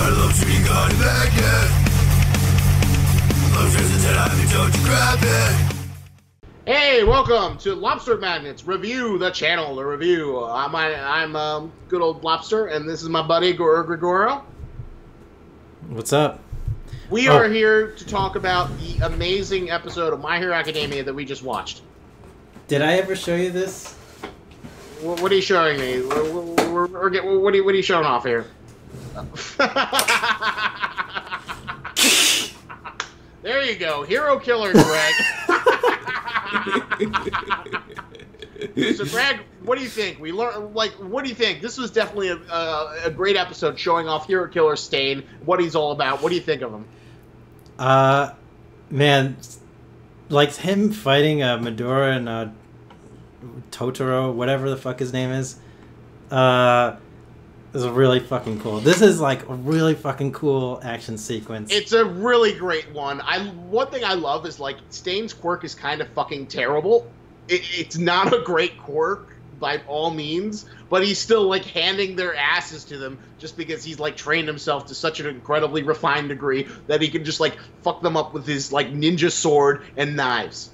My lobster got it back yet. Lobsters and said, I told you grab it. Hey, welcome to Lobster Magnets Review, the channel, the review. I'm good old Lobster, and this is my buddy Gorogregoro. What's up? We are here to talk about the amazing episode of My Hero Academia that we just watched. Did I ever show you this? What are you showing me? What are you showing off here? There you go, Hero Killer, Greg. So, Greg, what do you think? What do you think? This was definitely a great episode showing off Hero Killer Stain, what he's all about. What do you think of him? Man, like him fighting Medora and Totoro, whatever the fuck his name is really fucking cool. This is like a really fucking cool action sequence. It's a really great one. One thing I love is like Stain's quirk is kind of fucking terrible. It's not a great quirk by all means, but he's still like handing their asses to them just because he's like trained himself to such an incredibly refined degree that he can just like fuck them up with his like ninja sword and knives.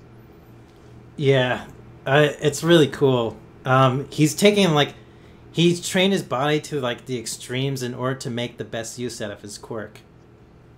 Yeah, it's really cool. He's taking like he's trained his body to like the extremes in order to make the best use out of his quirk.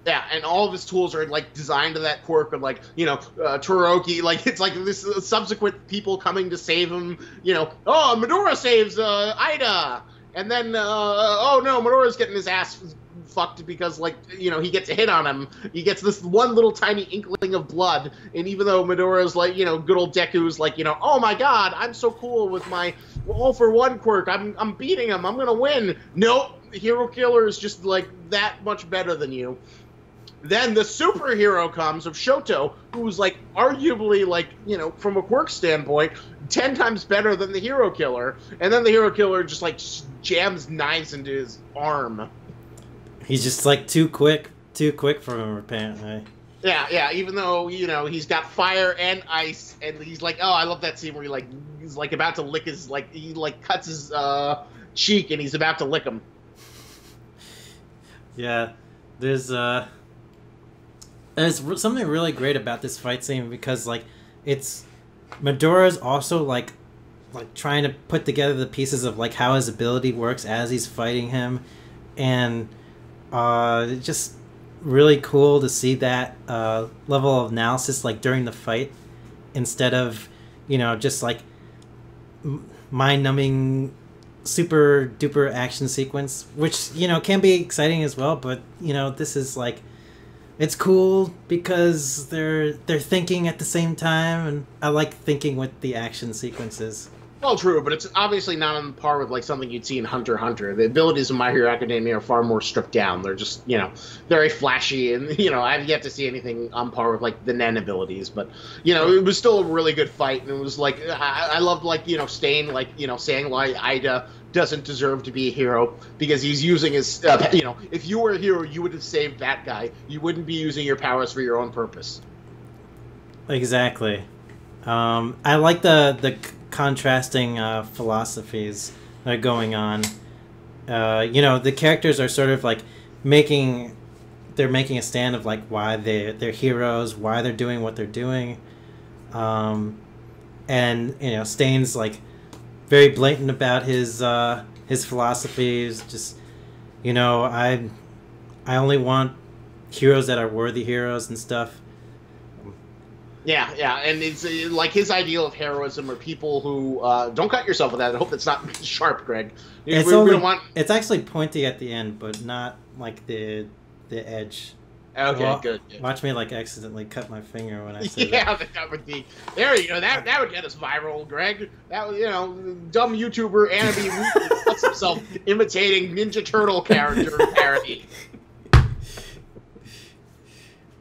Yeah, and all of his tools are like designed to that quirk of like, you know, Toroki, like it's like this subsequent people coming to save him, you know, oh, Medora saves Ida, and then oh no, Medora's getting his ass fucked because like, you know, he gets a hit on him, he gets this one little tiny inkling of blood, and even though Medora's like, you know, good old Deku's like, you know, oh my god, I'm so cool with my all-for-one quirk, I'm beating him, I'm gonna win. Nope, Hero Killer is just like that much better than you. Then the superhero comes of Shoto, who's like arguably like, you know, from a quirk standpoint, 10 times better than the Hero Killer. And then the Hero Killer just like jams knives into his arm. He's just like too quick for him apparently. Yeah, even though, you know, he's got fire and ice, and he's like, oh, I love that scene where he's like about to lick his, like, he like cuts his cheek and he's about to lick him. Yeah, there's something really great about this fight scene because like it's Medora's also like trying to put together the pieces of like how his ability works as he's fighting him, and it's just really cool to see that level of analysis like during the fight instead of, you know, just like mind-numbing super duper action sequence, which, you know, can be exciting as well, but you know, this is like it's cool because they're thinking at the same time, and I like thinking with the action sequences. Well, true, but it's obviously not on par with like something you'd see in Hunter x Hunter. The abilities of My Hero Academia are far more stripped down. They're just, you know, very flashy, and, you know, I've yet to see anything on par with like the Nen abilities. But, you know, it was still a really good fight, and it was like I loved, like, you know, Stain, like, you know, saying why Ida doesn't deserve to be a hero because he's using his, you know, if you were a hero, you would have saved that guy. You wouldn't be using your powers for your own purpose. Exactly. I like the contrasting philosophies that are going on. You know, the characters are sort of like making a stand of like why they're heroes, why they're doing what they're doing, and, you know, Stain's like very blatant about his philosophies. Just, you know, I only want heroes that are worthy heroes and stuff. Yeah, and it's like his ideal of heroism are people who don't cut yourself with that. I hope that's not sharp, Greg. It's only, it's actually pointy at the end, but not like the edge. Okay, well, good. Watch me like accidentally cut my finger when I say yeah, that would be. There you go. That would get us viral, Greg. That was, you know, dumb YouTuber Annaby puts himself imitating Ninja Turtle character parody.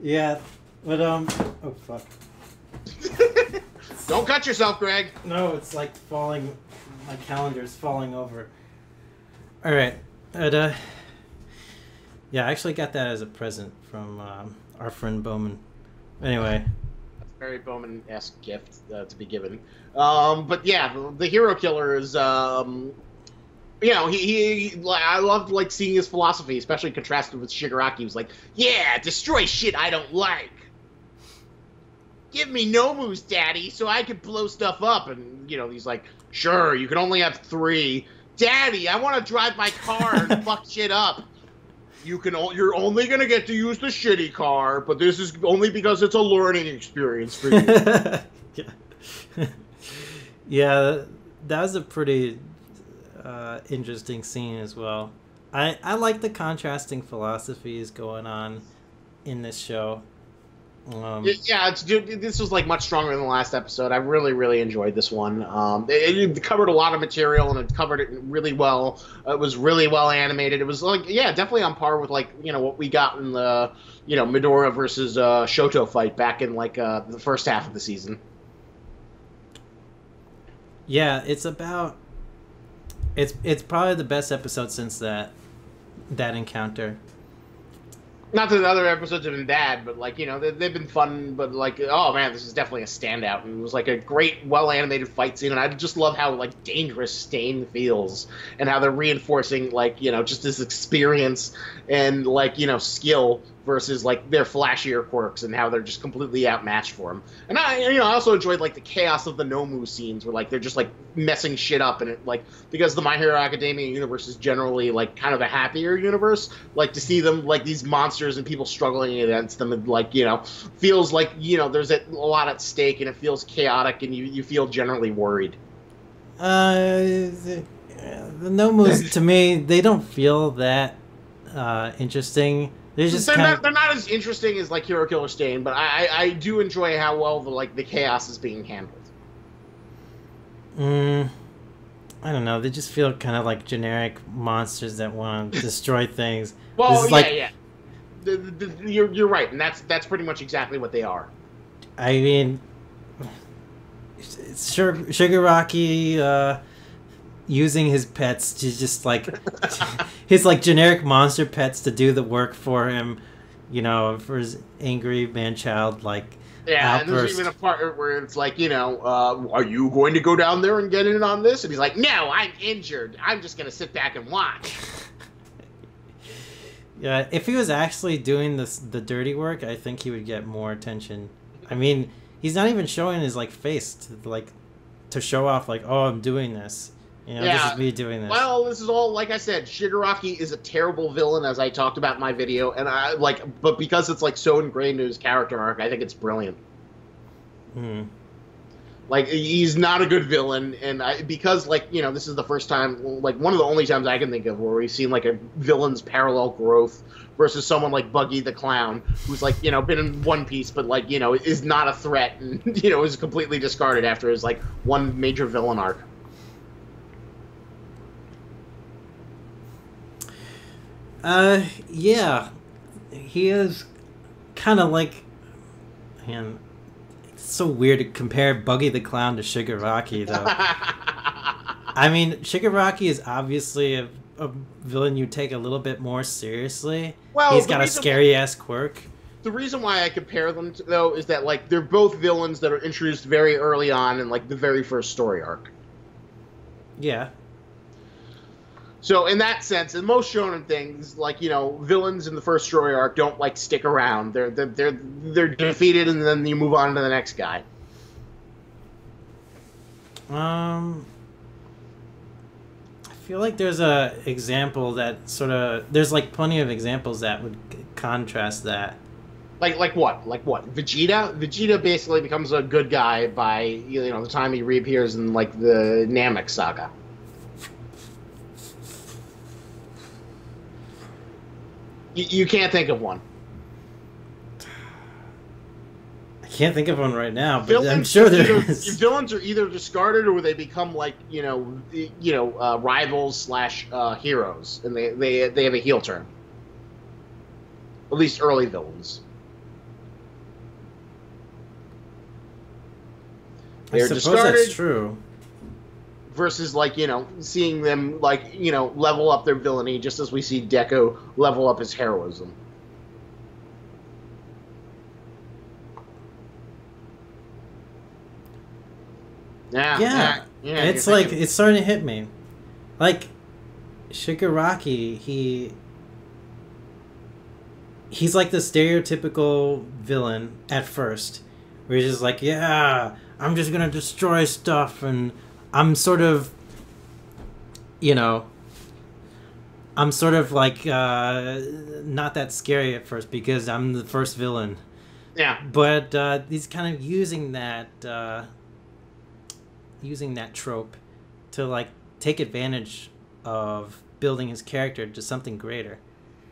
Yeah, but oh fuck. Don't cut yourself, Greg. No, it's like falling. My calendar's falling over. All right, but yeah, I actually got that as a present from our friend Bowman. Anyway. That's a very Bowman-esque gift to be given. But yeah, the Hero Killer is you know, I loved like seeing his philosophy, especially contrasted with Shigaraki. He was like, "Yeah, destroy shit I don't like. Give me Nomus, Daddy, so I can blow stuff up." And you know, he's like, "Sure, you can only have 3. Daddy, I want to drive my car and fuck shit up. You're only gonna get to use the shitty car, but this is only because it's a learning experience for you." Yeah, that was a pretty interesting scene as well. I like the contrasting philosophies going on in this show. This was like much stronger than the last episode. I really enjoyed this one. It covered a lot of material and it covered it really well. It was really well animated. It was like, yeah, definitely on par with like, you know, what we got in the, you know, Midoriya versus Shoto fight back in like the first half of the season. Yeah, it's probably the best episode since that encounter. Not that the other episodes have been bad, but like, you know, they've been fun. But like, oh man, this is definitely a standout, and it was like a great, well animated fight scene. And I just love how like dangerous Stain feels, and how they're reinforcing like, you know, just this experience and like, you know, skill versus like their flashier quirks, and how they're just completely outmatched for him. And I also enjoyed like the chaos of the Nomu scenes where like they're just like messing shit up, and it like, because the My Hero Academia universe is generally like kind of a happier universe, like to see them like these monsters and people struggling against them, and like, you know, feels like, you know, there's a lot at stake, and it feels chaotic, and you feel generally worried. The Nomus to me, they don't feel that interesting. They're not as interesting as like Hero Killer Stain, but I do enjoy how well the chaos is being handled. I don't know. They just feel kind of like generic monsters that want to destroy things. Well, yeah. You're right, and that's pretty much exactly what they are. I mean, Shigaraki using his pets to just like his like generic monster pets to do the work for him, you know, for his angry man-child like outburst. And there's even a part where it's like, you know, are you going to go down there and get in on this? And he's like, no, I'm injured. I'm just going to sit back and watch. Yeah, if he was actually doing the dirty work, I think he would get more attention. I mean, he's not even showing his like face to show off like, oh, I'm doing this. You know, this is me doing this. Well, this is all, like I said, Shigaraki is a terrible villain, as I talked about in my video, and but because it's like so ingrained in his character arc, I think it's brilliant. Like, he's not a good villain, and because, like, you know, this is the first time, like, one of the only times I can think of where we've seen, like, a villain's parallel growth versus someone like Buggy the Clown, who's, like, you know, been in One Piece, but, like, you know, is not a threat, and, you know, is completely discarded after his, like, one major villain arc. Yeah. He is kind of like... Man, it's so weird to compare Buggy the Clown to Shigaraki, though. I mean, Shigaraki is obviously a villain you take a little bit more seriously. Well, he's got a scary-ass quirk. The reason why I compare them, though, is that, like, they're both villains that are introduced very early on in, like, the very first story arc. Yeah. So in that sense, in most shonen things, like, you know, villains in the first story arc don't like stick around. They're defeated, and then you move on to the next guy. I feel like there's a example that sort of there's like plenty of examples that would contrast that. Like what? Like what? Vegeta? Vegeta basically becomes a good guy by, you know, the time he reappears in like the Namek saga. You can't think of one. I can't think of one right now, but villains, I'm sure there is. Villains are either discarded or they become like, rivals slash heroes, and they have a heel turn. At least early villains. I suppose that's true. Versus, like, you know, seeing them, like, you know, level up their villainy, just as we see Deku level up his heroism. Yeah. It's like, it's starting to hit me. Like, Shigaraki, he's like the stereotypical villain at first, where he's just like, yeah, I'm just gonna destroy stuff, and I'm sort of, you know, I'm sort of like not that scary at first because I'm the first villain. Yeah. But he's kind of using that trope to like take advantage of building his character to something greater.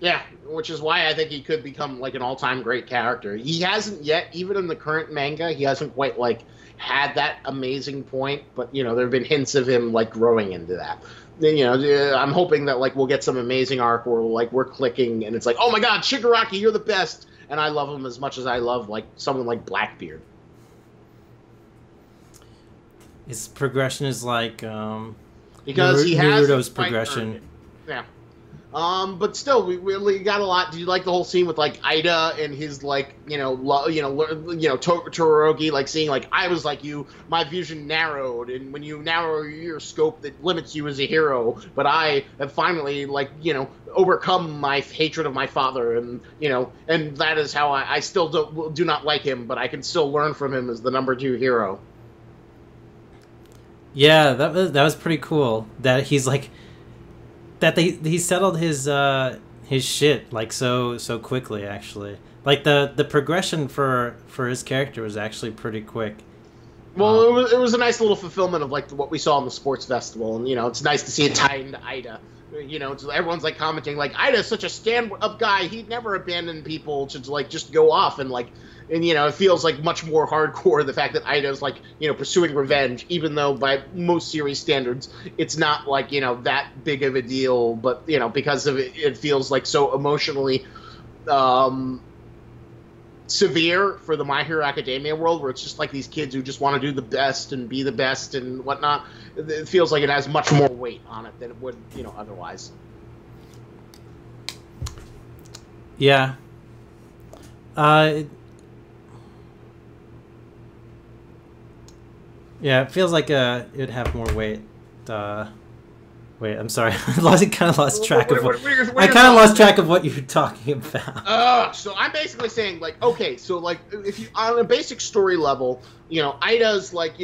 Yeah, which is why I think he could become like an all-time great character. He hasn't yet, even in the current manga, he hasn't quite like had that amazing point. But you know, there have been hints of him like growing into that. You know, I'm hoping that like we'll get some amazing arc where like we're clicking and it's like, oh my God, Shigaraki, you're the best, and I love him as much as I love like someone like Blackbeard. His progression is like Because he has Naruto's progression. Yeah. But still, we really got a lot. Do you like the whole scene with like Ida and his like, Todoroki, like seeing like I was like you, my vision narrowed, and when you narrow your scope, that limits you as a hero. But I have finally like overcome my hatred of my father, and and that is how I still do not like him, but I can still learn from him as the #2 hero. Yeah, that was pretty cool. That he's like. That he settled his shit like so quickly, actually. Like the progression for his character was actually pretty quick. Well, it was a nice little fulfillment of like what we saw in the sports festival, and it's nice to see it tied into Ida. Everyone's like commenting like Ida's such a stand-up guy. He'd never abandon people to like just go off and like. And, it feels like much more hardcore, the fact that Ida's, like, pursuing revenge, even though by most series standards, it's not, like, that big of a deal. But, because of it, it feels, like, so emotionally severe for the My Hero Academia world, where it's just, like, these kids who just want to do the best and be the best and whatnot. It feels like it has much more weight on it than it would, otherwise. Yeah. Yeah, it feels like it'd have more weight. Wait, I'm sorry. I kind of lost track of what you were talking about. So I'm basically saying, like, okay, so, like, if you, on a basic story level, Ida's, like,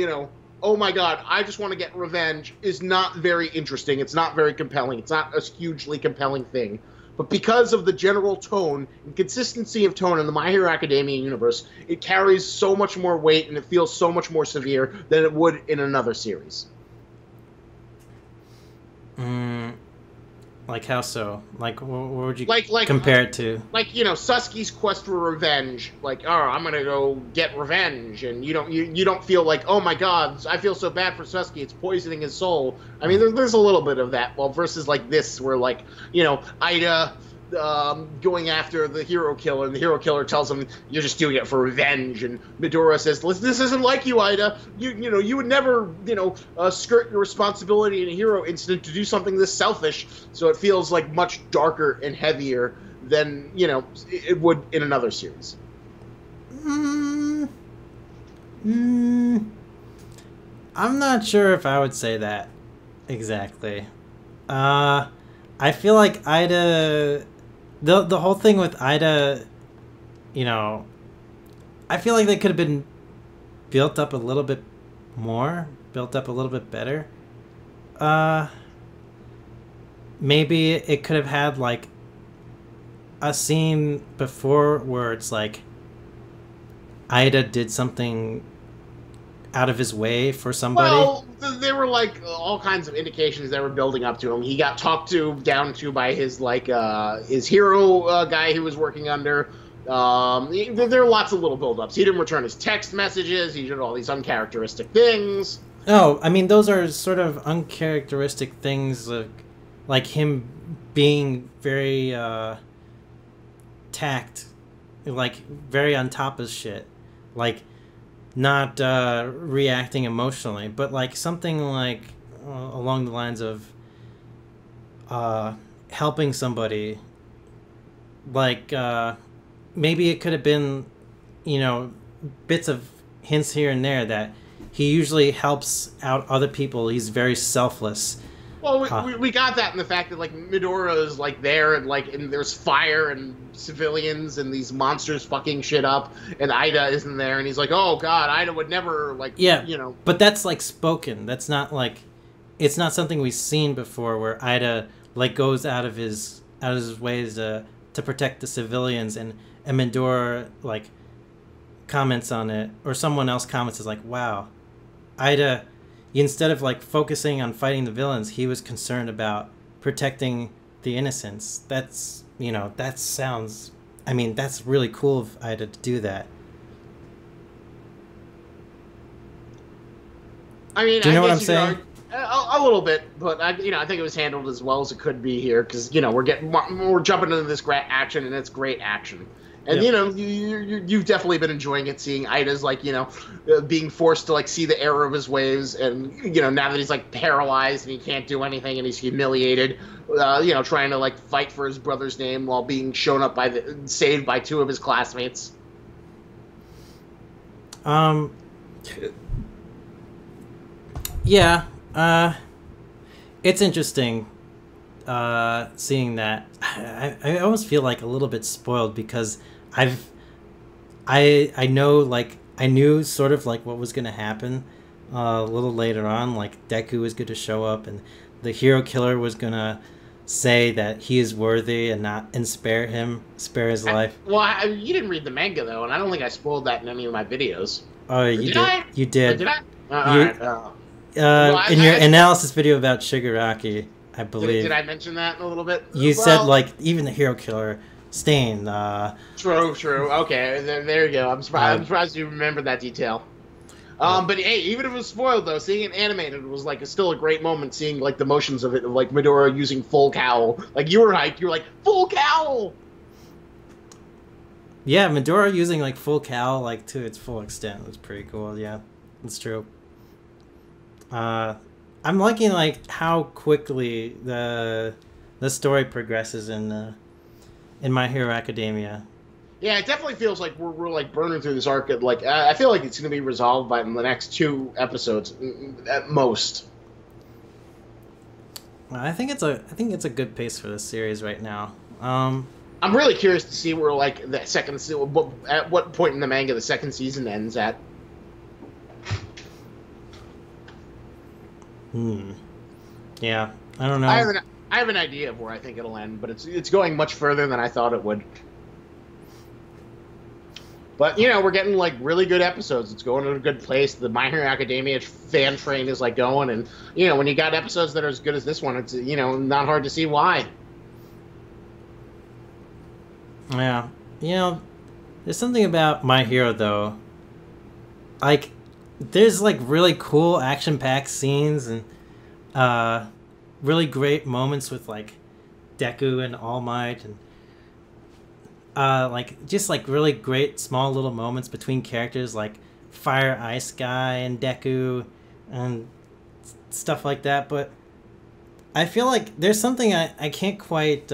oh my God, I just want to get revenge is not very interesting. It's not very compelling. It's not a hugely compelling thing. But because of the general tone and consistency of tone in the My Hero Academia universe, it carries so much more weight and it feels so much more severe than it would in another series. Like how so? Like what would you like compare it to? Like, Sasuke's quest for revenge. Like, oh, I'm gonna go get revenge, and you don't feel like, oh my God, I feel so bad for Sasuke, it's poisoning his soul. I mean, there's a little bit of that. Well, versus like this, where like, Ida going after the hero killer, and the hero killer tells him you're just doing it for revenge, and Midoriya says, this isn't like you, Ida. You would never skirt your responsibility in a hero incident to do something this selfish. So it feels like much darker and heavier than it would in another series. I'm not sure if I would say that exactly. I feel like Ida, the whole thing with Ida, I feel like they could have been built up a little bit more, built up a little bit better. Maybe it could have had like a scene before where it's like Ida did something out of his way for somebody. Well, there were like all kinds of indications that were building up to him. He got talked down to by his like his hero guy he was working under. There are lots of little build-ups. He didn't return his text messages. He did all these uncharacteristic things. Oh, I mean, those are sort of uncharacteristic things, like him being very tact, like very on top of shit, like not reacting emotionally, but like something like along the lines of helping somebody. Like maybe it could have been, bits of hints here and there that he usually helps out other people. He's very selfless. Well, we got that in the fact that like Midora is like there and there's fire and civilians and these monsters fucking shit up, and Ida isn't there, and he's like, oh god, Ida would never But that's like spoken. That's not like, it's not something we've seen before where Ida like goes out of his ways to protect the civilians, and Midora like comments on it, or someone else comments is like, wow, Ida, instead of like focusing on fighting the villains, he was concerned about protecting the innocents. That's, that sounds, that's really cool of Ida to do that. I mean, do you know what I'm saying? A little bit, but I think it was handled as well as it could be here, because we're jumping into this great action, and it's great action. And you've definitely been enjoying it, seeing Ida's like being forced to like see the error of his ways, and now that he's like paralyzed and he can't do anything and he's humiliated, trying to like fight for his brother's name while being shown up saved by two of his classmates. Yeah, it's interesting seeing that. I almost feel like a little bit spoiled, because I know, like, I knew sort of like what was going to happen a little later on. Like, Deku was going to show up, and the hero killer was going to say that he is worthy and spare his life. You didn't read the manga though, and I don't think I spoiled that in any of my videos. Oh, you did. You did. Did I? In your analysis video about Shigaraki, I believe. Did I mention that in a little bit? You said like even the hero killer Stain. True. Okay, there you go. I'm surprised you remembered that detail. But hey, even if it was spoiled though, seeing it animated was like still a great moment. Seeing like the motions of it, of like Midora using full cowl. Like you were hyped. You were like full cowl. Yeah, Midora using like full cowl like to its full extent was pretty cool. Yeah, that's true. I'm liking like how quickly the story progresses in My Hero Academia. Yeah, it definitely feels like we're like burning through this arc. Like I feel like it's going to be resolved by the next 2 episodes at most. I think it's a good pace for this series right now. I'm really curious to see where like the at what point in the manga the second season ends at. Yeah, I don't know. I have an idea of where I think it'll end, but it's going much further than I thought it would. But we're getting like really good episodes. It's going to a good place. The My Hero Academia fan train is like going, and when you got episodes that are as good as this one, it's not hard to see why. Yeah, there's something about My Hero though. Like, there's like really cool action-packed scenes and really great moments with like Deku and All Might, and like just like really great small little moments between characters like Fire Ice Guy and Deku and stuff like that. But I feel like there's something I can't quite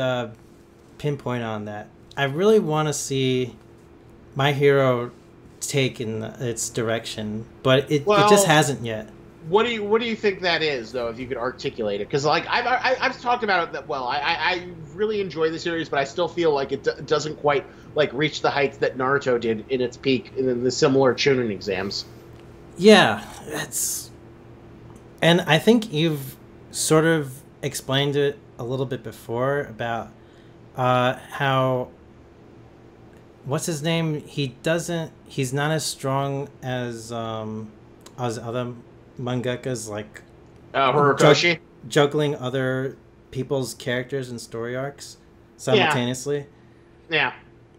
pinpoint on that I really want to see My Hero take in its direction, but it just hasn't yet. What do you think that is, though? If you could articulate it, because like I've talked about it that well, I really enjoy the series, but I still feel like it doesn't quite like reach the heights that Naruto did in its peak in the similar Chunin exams. Yeah, and I think you've sort of explained it a little bit before about how. What's his name? He's not as strong as other mangakas, like Horikoshi, juggling other people's characters and story arcs simultaneously. Yeah.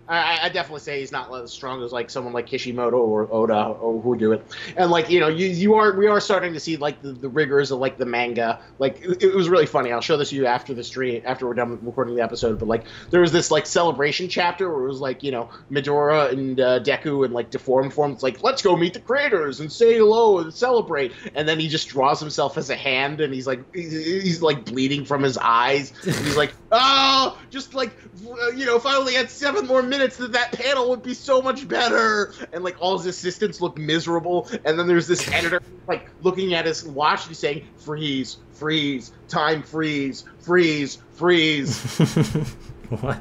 I definitely say he's not as strong as like someone like Kishimoto or Oda or who do it. And like we are starting to see like the rigors of like the manga. Like it was really funny. I'll show this to you after the stream, after we're done recording the episode. But like there was this like celebration chapter where it was like Midora and Deku and like deformed form. It's like, let's go meet the creators and say hello and celebrate. And then he just draws himself as a hand, and he's like bleeding from his eyes. And he's like, oh, just like, if I only had 7 more minutes, that panel would be so much better. And like all his assistants look miserable. And then there's this editor like looking at his watch and he's saying, freeze, freeze, time freeze, freeze, freeze. What?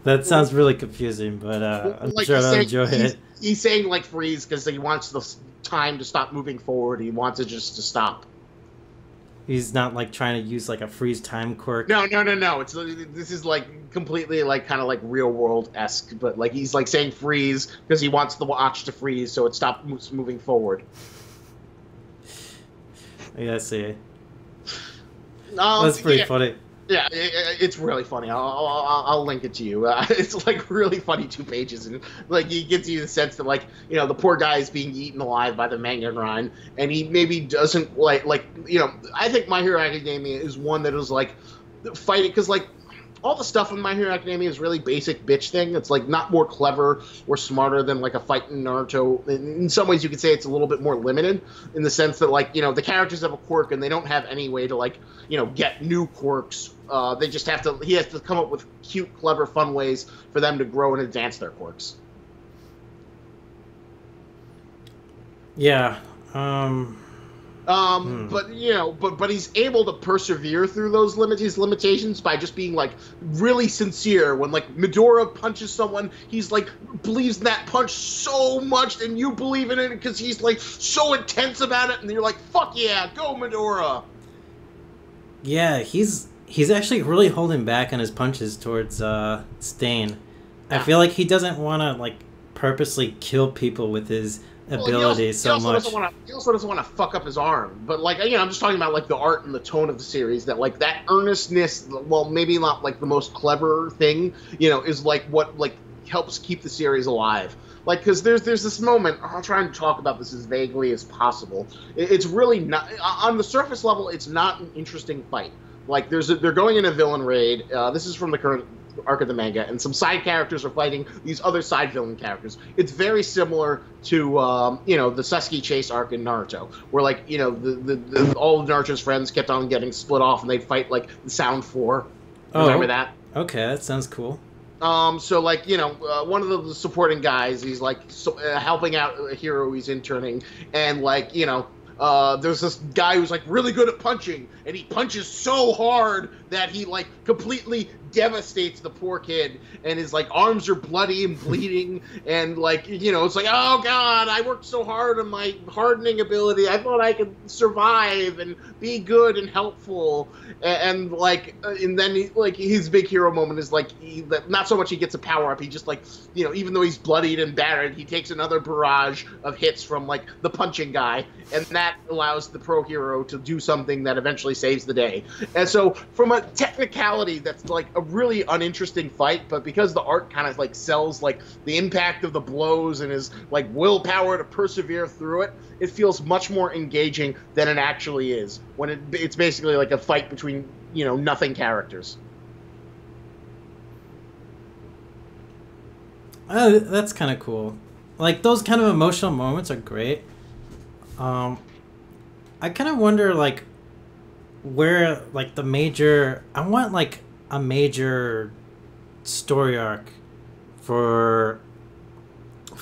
That sounds really confusing, but I'm like sure I'll enjoy it. He's saying like freeze because he wants the time to stop moving forward. He wants it just to stop. He's not like trying to use like a freeze time quirk. No. This is like completely like kind of like real world esque, but like he's like saying freeze because he wants the watch to freeze so it stops moving forward. Yeah, I see. That's pretty funny. Yeah, it's really funny. I'll link it to you. It's like really funny 2 pages, and like he gives you the sense that like the poor guy is being eaten alive by the manga grind, and he maybe doesn't like I think My Hero Academia is one that is like fighting because like all the stuff in My Hero Academia is really basic bitch thing. It's like not more clever or smarter than like a fight in Naruto. In some ways, you could say it's a little bit more limited in the sense that like the characters have a quirk and they don't have any way to like get new quirks. They just have to. He has to come up with cute, clever, fun ways for them to grow and advance their quirks. Yeah. But but he's able to persevere through those his limitations by just being like really sincere. When like Midora punches someone, he's like believes in that punch so much, and you believe in it because he's like so intense about it, and you're like, "Fuck yeah, go Midora!" Yeah, he's actually really holding back on his punches towards Stain. I feel like he doesn't want to like purposely kill people with his ability so much. He also doesn't want to fuck up his arm. But like I'm just talking about like the art and the tone of the series. That like that earnestness, well, maybe not like the most clever thing, is like what like helps keep the series alive. Like, because there's this moment. I'll try and talk about this as vaguely as possible. It's really not on the surface level. It's not an interesting fight. Like they're going in a villain raid. This is from the current arc of the manga, and some side characters are fighting these other side villain characters. It's very similar to the Sasuke chase arc in Naruto, where like all of Naruto's friends kept on getting split off, and they'd fight like the Sound Four. Remember that? Okay, that sounds cool. So like one of the supporting guys, he's like helping out a hero he's interning, and like there's this guy who's like really good at punching, and he punches so hard that he like completely devastates the poor kid, and his like arms are bloody and bleeding, and like it's like, oh god, I worked so hard on my hardening ability, I thought I could survive and be good and helpful, and then he, like his big hero moment is like not so much he gets a power up, he just like even though he's bloodied and battered, he takes another barrage of hits from like the punching guy, and that allows the pro hero to do something that eventually saves the day. And so from a technicality, that's like a really uninteresting fight, but because the art kind of like sells like the impact of the blows and his like willpower to persevere through it, it feels much more engaging than it actually is when it's basically like a fight between nothing characters. That's kind of cool. Like those kind of emotional moments are great. I kind of wonder like where like I want like a major story arc for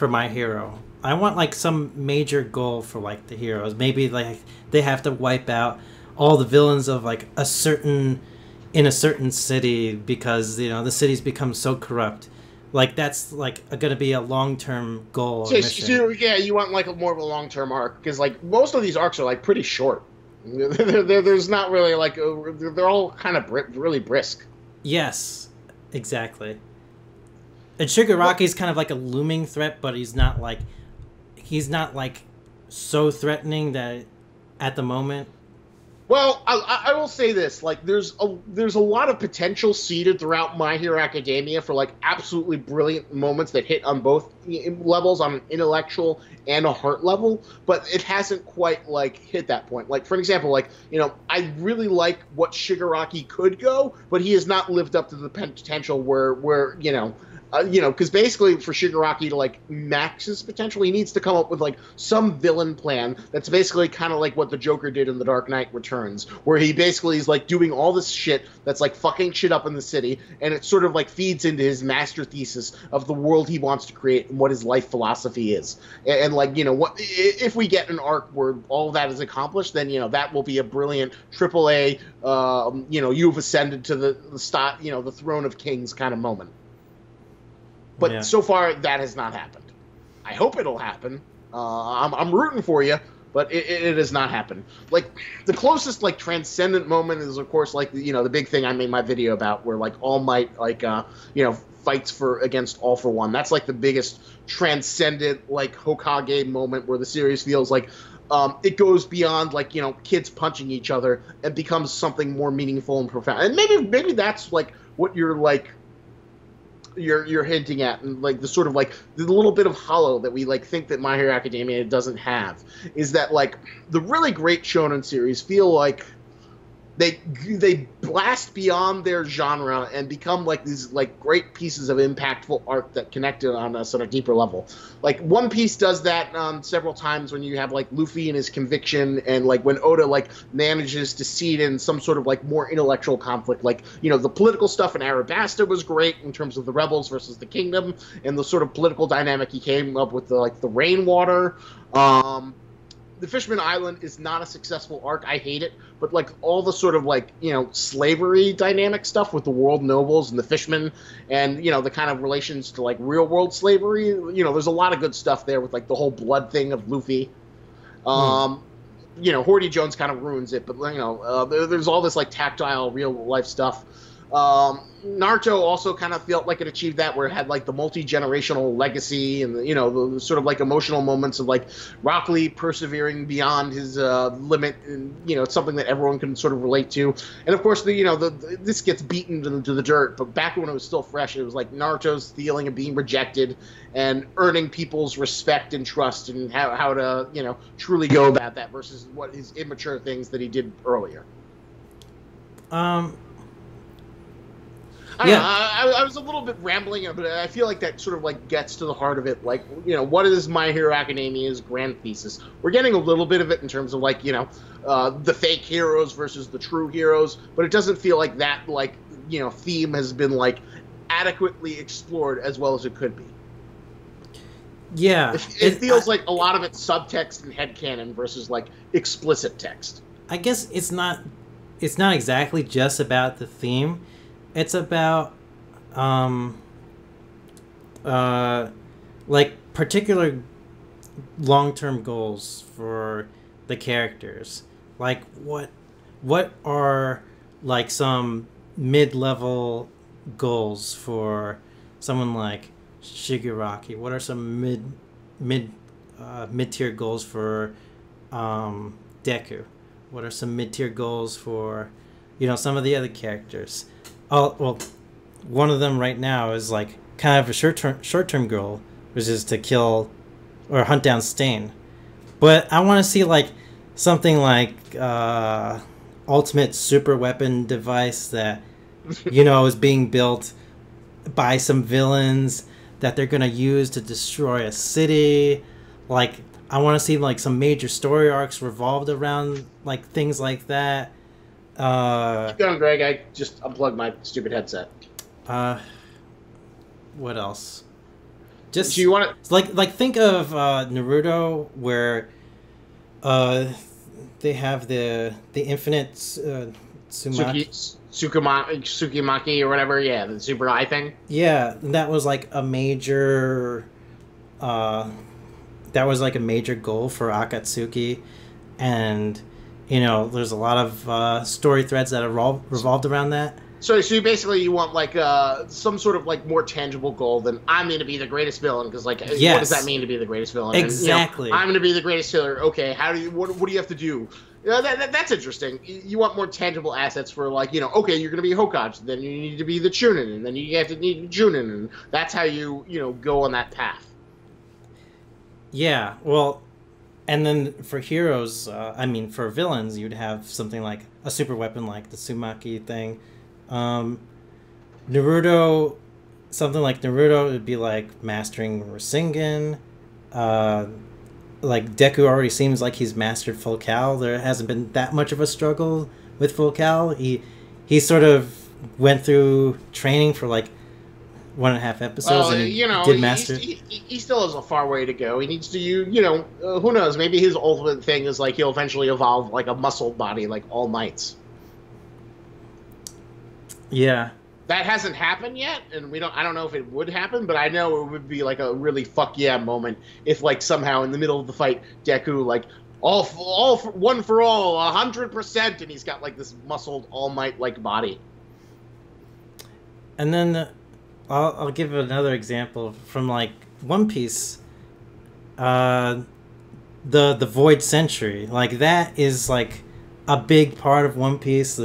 My Hero. I want like some major goal for like the heroes. Maybe like they have to wipe out all the villains of like in a certain city because the city's become so corrupt. Like that's like going to be a long-term goal. So, yeah, you want like more of a long-term arc because like most of these arcs are like pretty short. There's not really like they're all kind of really brisk. Yes, exactly. And Shigaraki's kind of like a looming threat, but he's not like so threatening that at the moment. Well, I will say this: like, there's a lot of potential seeded throughout My Hero Academia for like absolutely brilliant moments that hit on both levels, on an intellectual and a heart level. But it hasn't quite like hit that point. Like, for example, like I really like what Shigaraki could go, but he has not lived up to the potential where You know, because basically for Shigaraki to like max his potential, he needs to come up with like some villain plan that's basically kind of like what the Joker did in The Dark Knight Returns, where he basically is like doing all this shit that's like fucking shit up in the city, and it sort of like feeds into his master thesis of the world he wants to create and what his life philosophy is. And like, you know, what if we get an arc where all of that is accomplished, then, you know, that will be a brilliant AAA, you know, you've ascended to you know, the throne of kings kind of moment. But so far, that has not happened. I hope it'll happen. I'm rooting for you, but it has not happened. Like, the closest, like, transcendent moment is, of course, like, you know, the big thing I made my video about, where, like, All Might, like, you know, fights against All for One. That's, like, the biggest transcendent, like, Hokage moment where the series feels like it goes beyond, like, you know, kids punching each other and becomes something more meaningful and profound. And maybe that's, like, what you're, like, you're hinting at, and like the sort of like the little bit of hollow that we like think that My Hero Academia doesn't have, is that like the really great shonen series feel like they blast beyond their genre and become like these like great pieces of impactful art that connect it on a sort of deeper level. Like One Piece does that several times when you have like Luffy and his conviction, and like when Oda like manages to seed in some sort of like more intellectual conflict. Like, you know, the political stuff in Arabasta was great in terms of the rebels versus the kingdom and the sort of political dynamic he came up with, the rainwater. The Fishman Island is not a successful arc. I hate it. But, like, all the sort of, like, you know, slavery dynamic stuff with the world nobles and the fishmen and, you know, the kind of relations to, like, real-world slavery, you know, there's a lot of good stuff there with, like, the whole blood thing of Luffy. You know, Horty Jones kind of ruins it, but, you know, there's all this, like, tactile, real-life stuff. Naruto also kind of felt like it achieved that, where it had like the multi-generational legacy and the, you know, the sort of like emotional moments of like Rock Lee persevering beyond his limit, and, you know, it's something that everyone can sort of relate to. And of course, this gets beaten into the dirt, but back when it was still fresh, it was like Naruto's feeling of being rejected and earning people's respect and trust, and how to, you know, truly go about that versus what his immature things that he did earlier. I was a little bit rambling, but I feel like that sort of like gets to the heart of it. Like, you know, what is My Hero Academia's grand thesis? We're getting a little bit of it in terms of like, you know, the fake heroes versus the true heroes, but it doesn't feel like that, like, you know, theme has been like adequately explored as well as it could be. Yeah, it feels like a lot of it's subtext and headcanon versus like explicit text. I guess it's not exactly just about the theme. It's about, like, particular long-term goals for the characters. Like, what are, like, some mid-level goals for someone like Shigaraki? What are some mid-tier goals for, Deku? What are some mid-tier goals for, you know, some of the other characters? Oh, well, one of them right now is like kind of a short-term goal, which is to kill or hunt down Stain. But I want to see like something like ultimate super weapon device that, you know, is being built by some villains that they're gonna use to destroy a city. Like, I want to see like some major story arcs revolved around like things like that. Keep going, Greg. I just unplugged my stupid headset. What else? Just do you want to like think of Naruto, where they have the infinite Tsukimaki or whatever. Yeah, the super eye thing. Yeah, that was like a major. That was like a major goal for Akatsuki, and, you know, there's a lot of story threads that revolved around that. So you want like some sort of like more tangible goal than I'm going to be the greatest villain, because like yes. What does that mean to be the greatest villain? Exactly. And, you know, I'm going to be the greatest killer. Okay, what do you have to do? You know, that's interesting. You want more tangible assets for, like, you know, okay, you're going to be Hokage, then you need to be the Chunin, and then you have to need Junin, and that's how you know, go on that path. Yeah, well, and then for heroes, for villains, you'd have something like a super weapon like the Sumaki thing. Naruto something like Naruto would be like mastering Rasengan. Like Deku already seems like he's mastered Full Cal. There hasn't been that much of a struggle with Full Cal. He sort of went through training for like 1.5 episodes and did master. He still has a far way to go. He needs to, who knows? Maybe his ultimate thing is like he'll eventually evolve like a muscle body, like All Might's. Yeah. That hasn't happened yet, and I don't know if it would happen, but I know it would be like a really fuck yeah moment if like somehow in the middle of the fight, Deku like one for all, 100%, and he's got like this muscled All Might like body. And then I'll give another example from like One Piece. The Void Century, like that is like a big part of One Piece.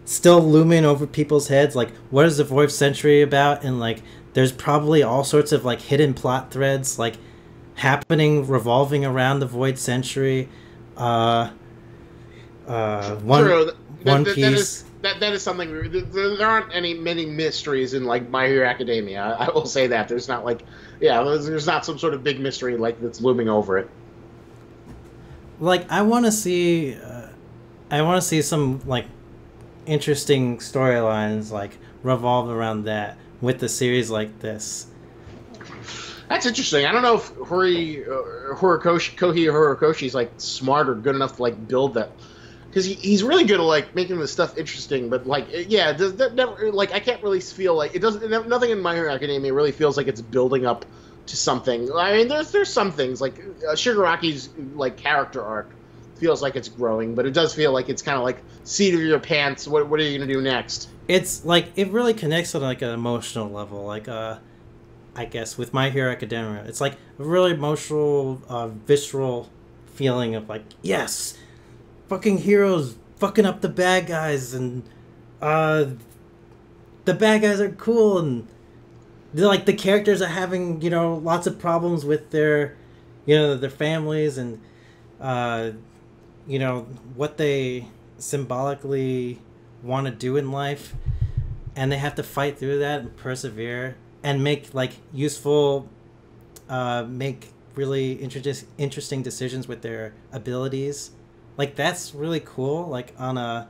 Still looming over people's heads, like what is the Void Century about? And like there's probably all sorts of like hidden plot threads like revolving around the Void Century. One Piece. That is something. There aren't many mysteries in like My Hero Academia. I will say that there's not there's not some sort of big mystery like that's looming over it. Like I want to see some like interesting storylines like revolve around that with the series like this. That's interesting. I don't know if Kohi Horikoshi's like smart or good enough to like build that, because he's really good at like making this stuff interesting. But like, yeah, that never like I can't really feel like it doesn't. Nothing in My Hero Academia really feels like it's building up to something. I mean, there's some things like Shigaraki's like character arc feels like it's growing, but it does feel like it's kind of like seat of your pants. What are you gonna do next? It's like it really connects on like an emotional level, like I guess with My Hero Academia, it's like a really emotional, visceral feeling of like, yes, fucking heroes fucking up the bad guys, and the bad guys are cool, and like the characters are having lots of problems with their their families and what they symbolically want to do in life, and they have to fight through that and persevere and make like useful make really interesting decisions with their abilities. Like that's really cool, like on an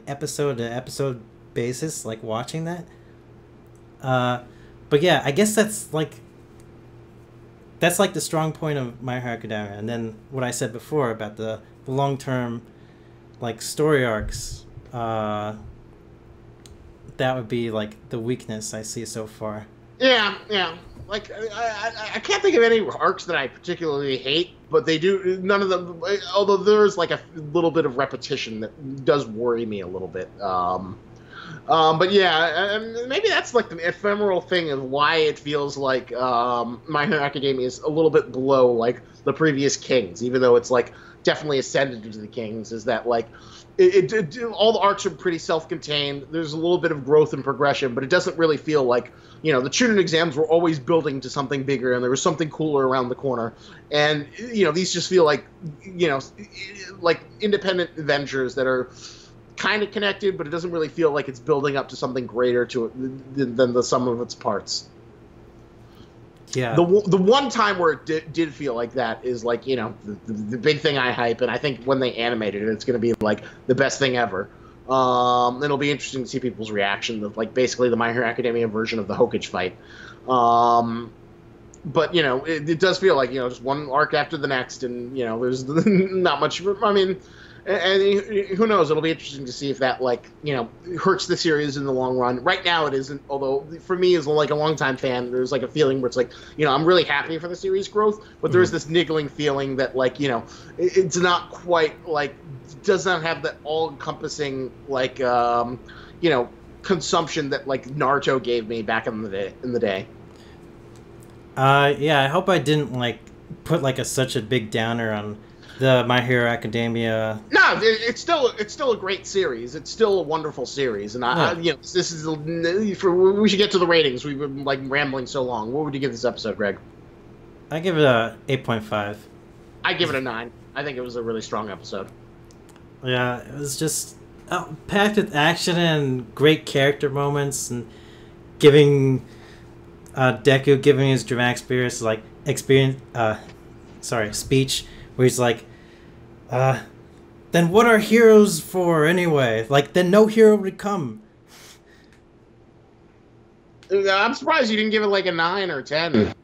episode to episode basis, like watching that. But yeah, I guess that's like the strong point of My Hero Academia. And then what I said before about the long-term like story arcs, that would be like the weakness I see so far. Yeah. Like I can't think of any arcs that I particularly hate, but they do none of them. Although there's like a little bit of repetition that does worry me a little bit. But yeah, maybe that's like the ephemeral thing of why it feels like My Hero Academia is a little bit below like the previous Kings, even though it's like definitely ascended into the Kings. Is that like all the arcs are pretty self-contained. There's a little bit of growth and progression, but it doesn't really feel like the Chunin exams were always building to something bigger, and there was something cooler around the corner. And these just feel like like independent adventures that are kind of connected, but it doesn't really feel like it's building up to something greater to it than the sum of its parts. Yeah. The one time where it did feel like that is like the big thing I hype, and I think when they animated it, it's going to be like the best thing ever. It'll be interesting to see people's reaction to like basically the My Hero Academia version of the Hokage fight. But it does feel like just one arc after the next, and there's not much. I mean. And who knows? It'll be interesting to see if that hurts the series in the long run. Right now, it isn't. Although for me, as like a longtime fan, there's like a feeling where it's like I'm really happy for the series growth, but there's this niggling feeling that it's not quite does not have that all-encompassing consumption that like Naruto gave me back in the day. Yeah, I hope I didn't put such a big downer on the My Hero Academia. No, it's still a great series. It's still a wonderful series, and this is we should get to the ratings. We've been rambling so long. What would you give this episode, Greg? I give it a 8.5. I give it a 9. I think it was a really strong episode. Yeah, it was just packed with action and great character moments, and giving Deku giving his dramatic speech, where he's like, then what are heroes for anyway? Like, then no hero would come. I'm surprised you didn't give it like a 9 or 10.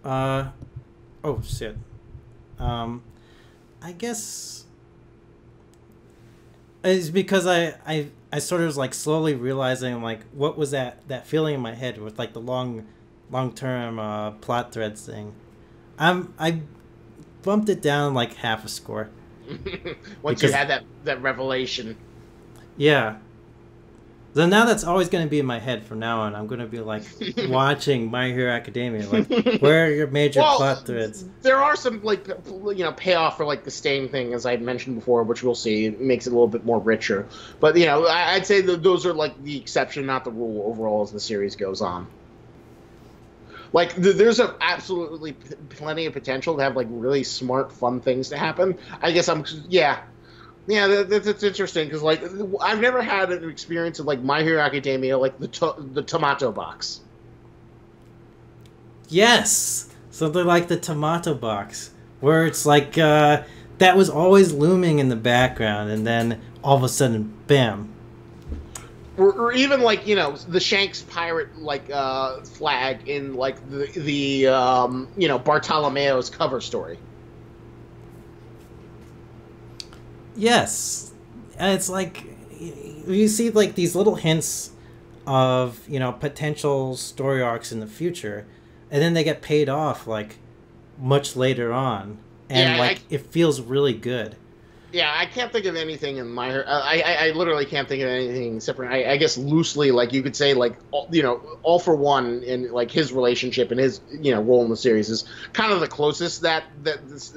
Oh shit. I guess it's because I sort of was like slowly realizing like what was that feeling in my head with like the long term plot threads thing. I bumped it down like half a score. Once you had that revelation. Yeah. So now that's always going to be in my head from now on. I'm going to be like watching My Hero Academia. Like, where are your major plot threads? There are some like payoff for like the Stain thing, as I mentioned before, which we'll see. It makes it a little bit more richer. But I'd say that those are like the exception, not the rule overall as the series goes on. Like, there's absolutely plenty of potential to have like really smart, fun things to happen. I guess Yeah, that's interesting because like I've never had an experience of like My Hero Academia, like the tomato box. Yes, something like the tomato box, where it's like that was always looming in the background, and then all of a sudden, bam. Or even like the Shanks pirate like flag in like the Bartolomeo's cover story. Yes, and it's like you see like these little hints of potential story arcs in the future, and then they get paid off like much later on, and it feels really good. Yeah, I can't think of anything in My Hero. I literally can't think of anything separate. I guess loosely, like you could say, like All for One in like his relationship and his role in the series is kind of the closest that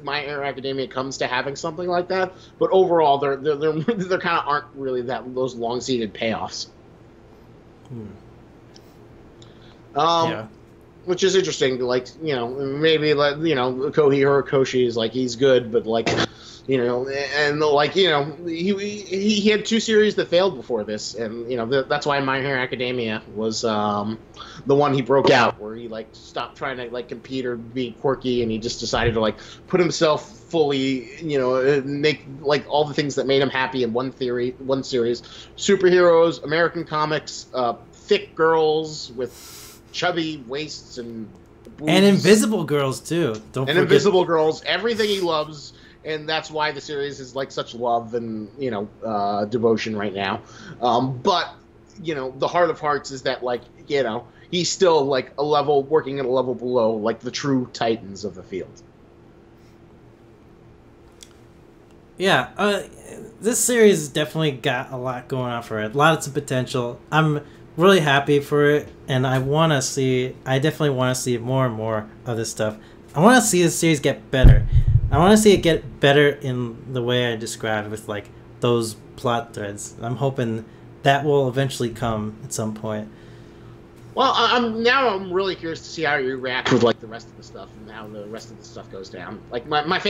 My Hero Academia comes to having something like that. But overall, they're kind of aren't really those long seated payoffs. Yeah. Which is interesting. Like maybe like Kohi Horikoshi is like he's good, but like. And like he had 2 series that failed before this, and that's why My Hero Academia was the one he broke out, where he like stopped trying to like compete or be quirky, and he just decided to like put himself fully, make like all the things that made him happy in one series: superheroes, American comics, thick girls with chubby waists and boobs. And invisible girls too. Don't forget. Invisible girls, everything he loves. And that's why the series is like such love and devotion right now. But the heart of hearts is that like he's still like working at a level below like the true titans of the field. Yeah, this series definitely got a lot going on for it. Lots of potential. I'm really happy for it, and I definitely want to see more and more of this stuff. I want to see the series get better. I want to see it get better in the way I described with like those plot threads. I'm hoping that will eventually come at some point. Well, I'm really curious to see how you react with like the rest of the stuff and how the rest of the stuff goes down. Like one of my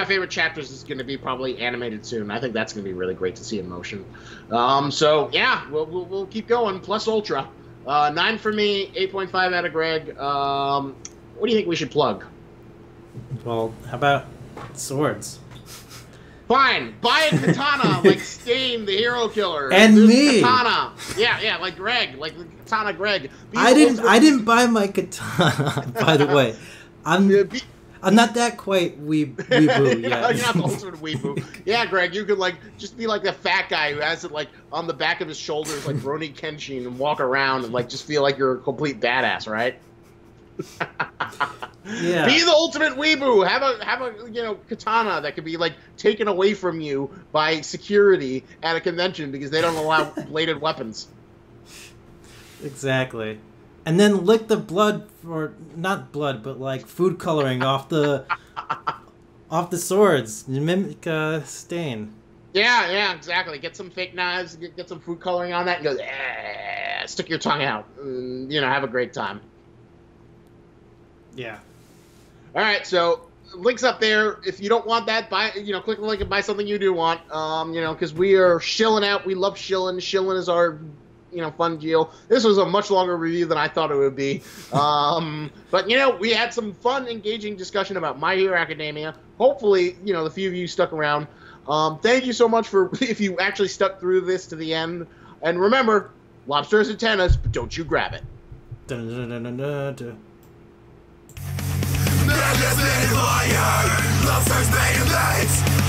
favorite chapters is going to be probably animated soon. I think that's going to be really great to see in motion. So yeah, we'll keep going. Plus Ultra, 9 for me, 8.5 out of Greg. What do you think we should plug? Well, how about swords? Fine, buy a katana like Stain, the hero killer, and there's me. Katana, yeah, like Greg, like the katana Greg. I didn't buy my katana. By the way, I'm not that quite weeboo yet. You're not the ultimate weeboo. Yeah, Greg, you could like just be like the fat guy who has it like on the back of his shoulders, like Roni Kenshin, and walk around and like just feel like you're a complete badass, right? Yeah. Be the ultimate weeboo. Have a katana that could be like taken away from you by security at a convention because they don't allow bladed weapons. Exactly. And then lick the blood, or not blood, but like food coloring off the swords. Mimic Stain. Yeah, exactly. Get some fake knives, get some food coloring on that, and go, stick your tongue out. And, have a great time. Yeah. All right, so links up there. If you don't want that, buy. Click the link and buy something you do want. Because we are shilling out. We love shilling. Shilling is our, fun deal. This was a much longer review than I thought it would be. But, we had some fun, engaging discussion about My Hero Academia. Hopefully, the few of you stuck around. Thank you so much for if you actually stuck through this to the end. And remember, lobster has antennas, but don't you grab it. Maggots made of iron, lobsters made of meat.